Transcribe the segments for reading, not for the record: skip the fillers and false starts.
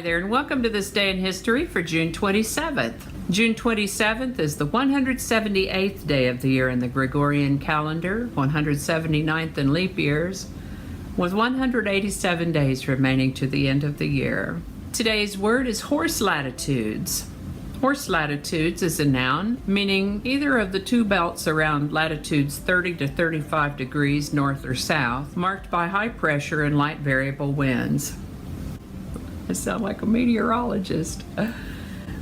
there, and welcome to this day in history for June 27th. June 27th is the 178th day of the year in the Gregorian calendar, 179th in leap years, with 187 days remaining to the end of the year. Today's word is horse latitudes. Horse latitudes is a noun meaning either of the two belts around latitudes 30 to 35 degrees north or south, marked by high pressure and light variable winds. I sound like a meteorologist.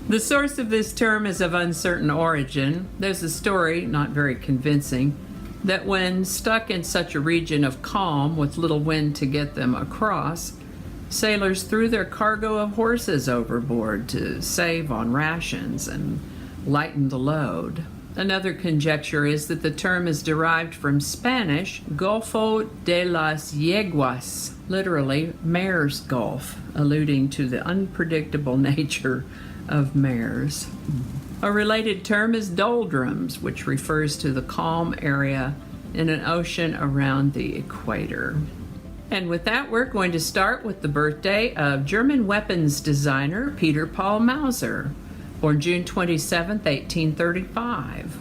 The source of this term is of uncertain origin. There's a story, not very convincing, that when stuck in such a region of calm with little wind to get them across, sailors threw their cargo of horses overboard to save on rations and lighten the load. Another conjecture is that the term is derived from Spanish Golfo de las Yeguas, literally mare's gulf, alluding to the unpredictable nature of mares. A related term is doldrums, which refers to the calm area in an ocean around the equator. And with that, we're going to start with the birthday of German weapons designer Peter Paul Mauser, born June 27, 1835.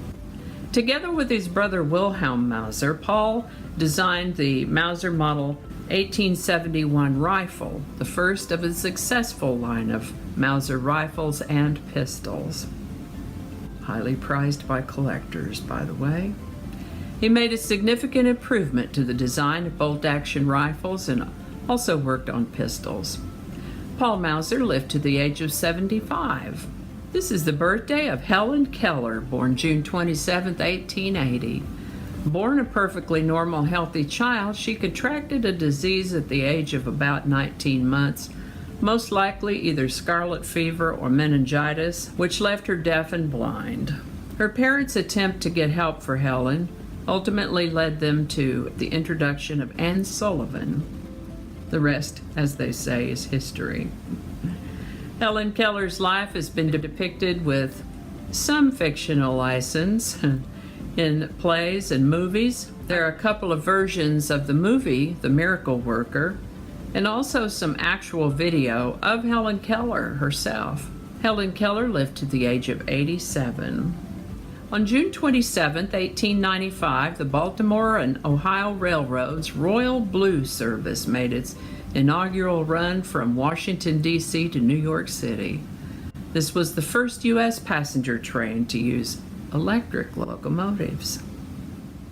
Together with his brother Wilhelm Mauser, Paul designed the Mauser Model 1871 rifle, the first of a successful line of Mauser rifles and pistols. Highly prized by collectors, by the way. He made a significant improvement to the design of bolt-action rifles and also worked on pistols. Paul Mauser lived to the age of 75. This is the birthday of Helen Keller, born June 27, 1880. Born a perfectly normal, healthy child, she contracted a disease at the age of about 19 months, most likely either scarlet fever or meningitis, which left her deaf and blind. Her parents' attempt to get help for Helen ultimately led them to the introduction of Anne Sullivan. The rest, as they say, is history. Helen Keller's life has been depicted with some fictional license in plays and movies. There are a couple of versions of the movie, The Miracle Worker, and also some actual video of Helen Keller herself. Helen Keller lived to the age of 87. On June 27, 1895, the Baltimore and Ohio Railroad's Royal Blue service made its inaugural run from Washington, D.C. to New York City. This was the first U.S. passenger train to use electric locomotives.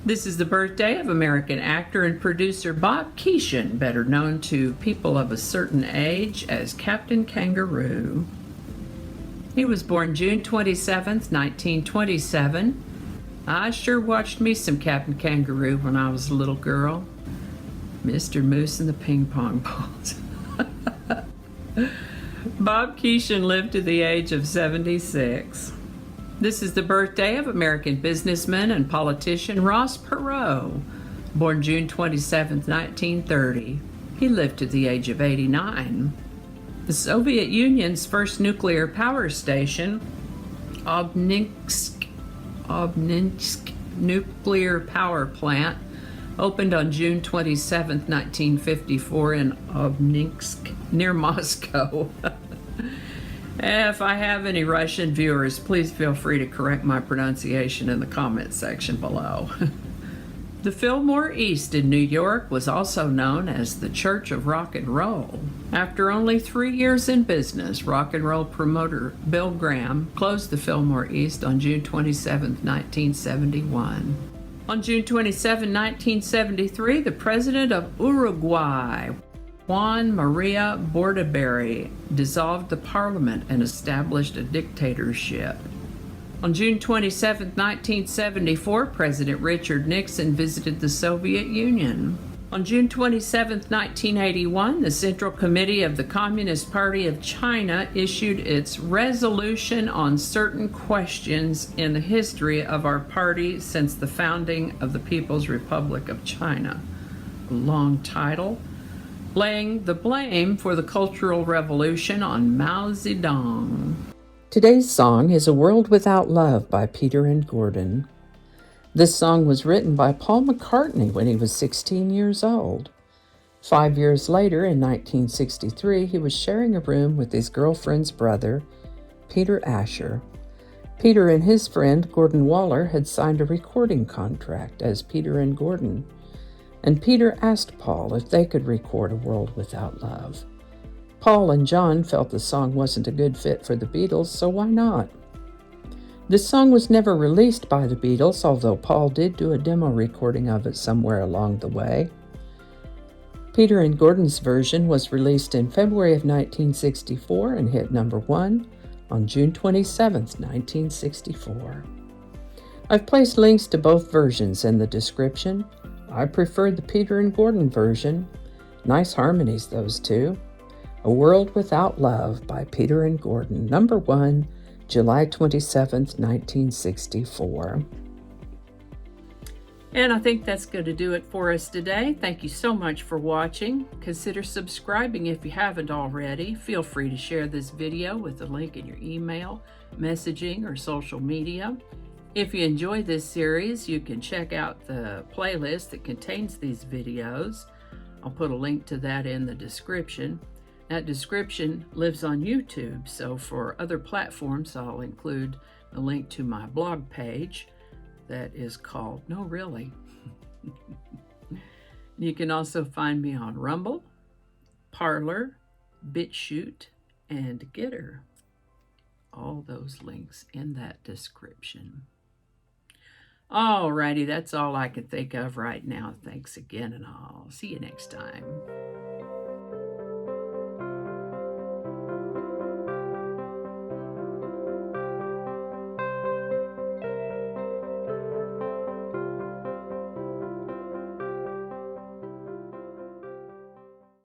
This is the birthday of American actor and producer Bob Keeshan, better known to people of a certain age as Captain Kangaroo. He was born June 27, 1927. I sure watched me some Captain Kangaroo when I was a little girl. Mr. Moose and the Ping Pong Balls. Bob Keeshan lived to the age of 76. This is the birthday of American businessman and politician Ross Perot, born June 27, 1930. He lived to the age of 89. The Soviet Union's first nuclear power station, Obninsk Nuclear Power Plant, opened on June 27, 1954 in Obninsk, near Moscow. If I have any Russian viewers, please feel free to correct my pronunciation in the comment section below. The Fillmore East in New York was also known as the Church of Rock and Roll. After only 3 years in business, rock and roll promoter Bill Graham closed the Fillmore East on June 27, 1971. On June 27, 1973, the president of Uruguay, Juan Maria Bordaberry, dissolved the parliament and established a dictatorship. On June 27, 1974, President Richard Nixon visited the Soviet Union. On June 27, 1981, the Central Committee of the Communist Party of China issued its resolution on certain questions in the history of our party since the founding of the People's Republic of China. A long title, laying the blame for the Cultural Revolution on Mao Zedong. Today's song is A World Without Love by Peter and Gordon. This song was written by Paul McCartney when he was 16 years old. 5 years later, in 1963, he was sharing a room with his girlfriend's brother, Peter Asher. Peter and his friend, Gordon Waller, had signed a recording contract as Peter and Gordon, and Peter asked Paul if they could record A World Without Love. Paul and John felt the song wasn't a good fit for the Beatles, so why not? This song was never released by the Beatles, although Paul did do a demo recording of it somewhere along the way. Peter and Gordon's version was released in February of 1964 and hit number 1 on June 27, 1964. I've placed links to both versions in the description. I preferred the Peter and Gordon version. Nice harmonies, those two. A World Without Love by Peter and Gordon, number 1, July 27, 1964. And I think that's going to do it for us today. Thank you so much for watching. Consider subscribing if you haven't already. Feel free to share this video with a link in your email, messaging, or social media. If you enjoy this series, you can check out the playlist that contains these videos. I'll put a link to that in the description. That description lives on YouTube, so for other platforms, I'll include a link to my blog page that is called No Really. You can also find me on Rumble, Parler, BitChute, and Getter. All those links in that description. Alrighty, that's all I can think of right now. Thanks again, and I'll see you next time.